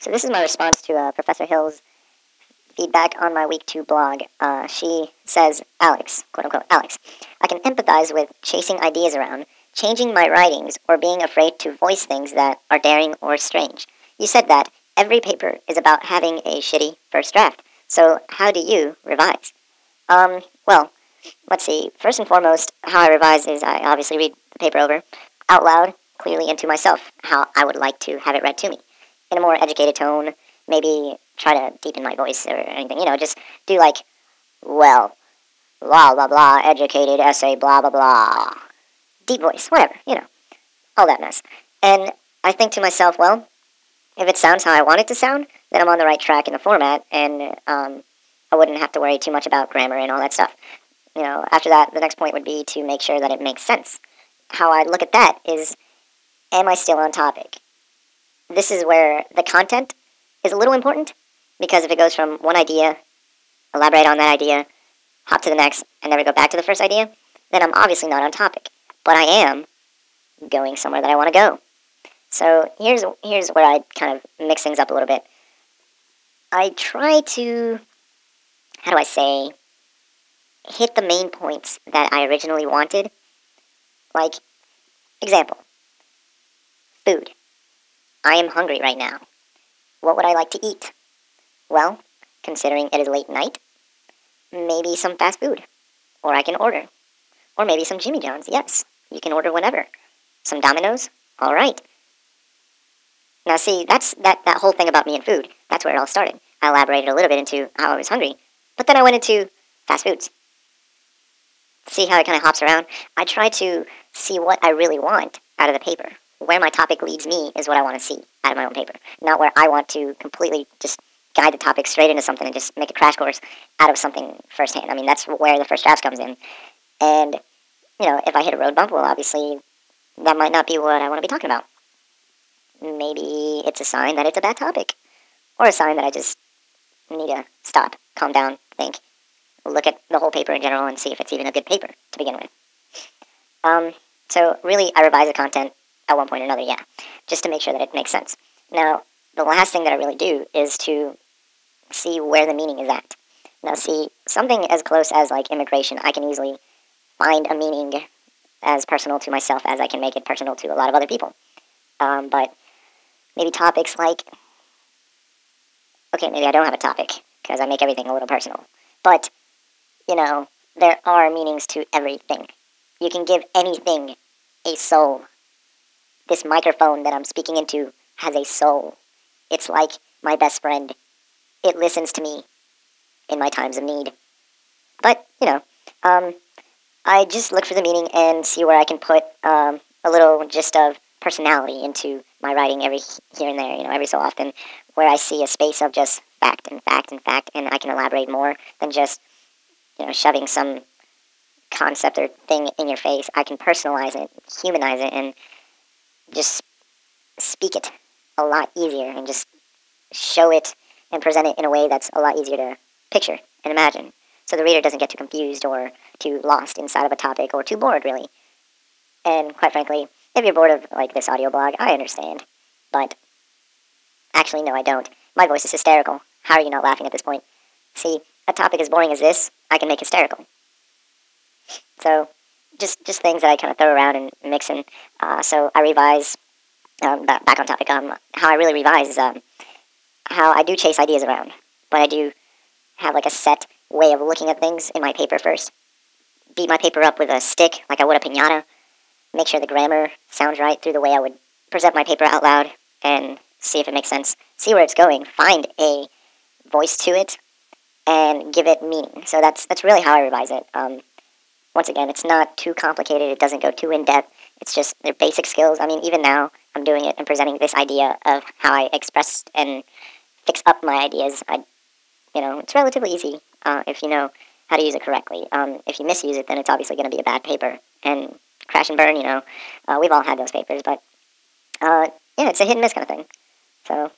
So this is my response to Professor Hill's feedback on my week 2 blog. She says, Alex, quote unquote, Alex, I can empathize with chasing ideas around, changing my writings, or being afraid to voice things that are daring or strange. You said that every paper is about having a shitty first draft. So how do you revise? Well, let's see. First and foremost, how I revise is I obviously read the paper over out loud, clearly, and to myself, how I would like to have it read to me. In a more educated tone, maybe try to deepen my voice or anything, just do like, well, blah, blah, blah, educated essay, blah, blah, blah. Deep voice, whatever, all that mess. And I think to myself, well, if it sounds how I want it to sound, then I'm on the right track in the format, and I wouldn't have to worry too much about grammar and all that stuff. After that, the next point would be to make sure that it makes sense. How I look at that is, am I still on topic? This is where the content is a little important, because if it goes from one idea, elaborate on that idea, hop to the next, and never go back to the first idea, then I'm obviously not on topic. But I am going somewhere that I want to go. So here's where I kind of mix things up a little bit. I try to, how do I say, hit the main points that I originally wanted. Like, example, food. I am hungry right now. What would I like to eat? Well, considering it is late night, maybe some fast food. Or I can order. Or maybe some Jimmy John's. Yes, you can order whenever. Some Domino's? All right. Now see, that's that whole thing about me and food. That's where it all started. I elaborated a little bit into how I was hungry, but then I went into fast foods. See how it kind of hops around? I try to see what I really want out of the paper. Where my topic leads me is what I want to see out of my own paper, not where I want to completely just guide the topic straight into something and just make a crash course out of something firsthand. I mean, that's where the first draft comes in. And, if I hit a road bump, well, obviously, that might not be what I want to be talking about. Maybe it's a sign that it's a bad topic, or a sign that I just need to stop, calm down, think, look at the whole paper in general and see if it's even a good paper to begin with. So really, I revise the content at one point or another, yeah, just to make sure that it makes sense. Now, the last thing that I really do is to see where the meaning is at. Now, see, something as close as, like, immigration, I can easily find a meaning as personal to myself as I can make it personal to a lot of other people. But maybe topics like, okay, maybe I don't have a topic, because I make everything a little personal. But, there are meanings to everything. You can give anything a soul. This microphone that I'm speaking into has a soul. It's like my best friend. It listens to me in my times of need. But, I just look for the meaning and see where I can put a little gist of personality into my writing every here and there, every so often, where I see a space of just fact and fact and fact, and I can elaborate more than just, shoving some concept or thing in your face. I can personalize it, humanize it, and just speak it a lot easier, and just show it and present it in a way that's a lot easier to picture and imagine, so the reader doesn't get too confused or too lost inside of a topic, or too bored, really. And quite frankly, if you're bored of, like, this audio blog, I understand. But actually, no, I don't. My voice is hysterical. How are you not laughing at this point? See, a topic as boring as this, I can make hysterical. So, just things that I kind of throw around and mix in. So I revise, back on topic, how I really revise is how I do chase ideas around. But I do have, like, a set way of looking at things in my paper first. Beat my paper up with a stick, like I would a piñata. Make sure the grammar sounds right through the way I would present my paper out loud, and see if it makes sense. See where it's going. Find a voice to it, and give it meaning. So that's really how I revise it. Once again, it's not too complicated. It doesn't go too in-depth. It's just their basic skills. I mean, even now, I'm doing it and presenting this idea of how I express and fix up my ideas. It's relatively easy if you know how to use it correctly. If you misuse it, then it's obviously going to be a bad paper. And crash and burn, we've all had those papers. But, yeah, it's a hit and miss kind of thing. So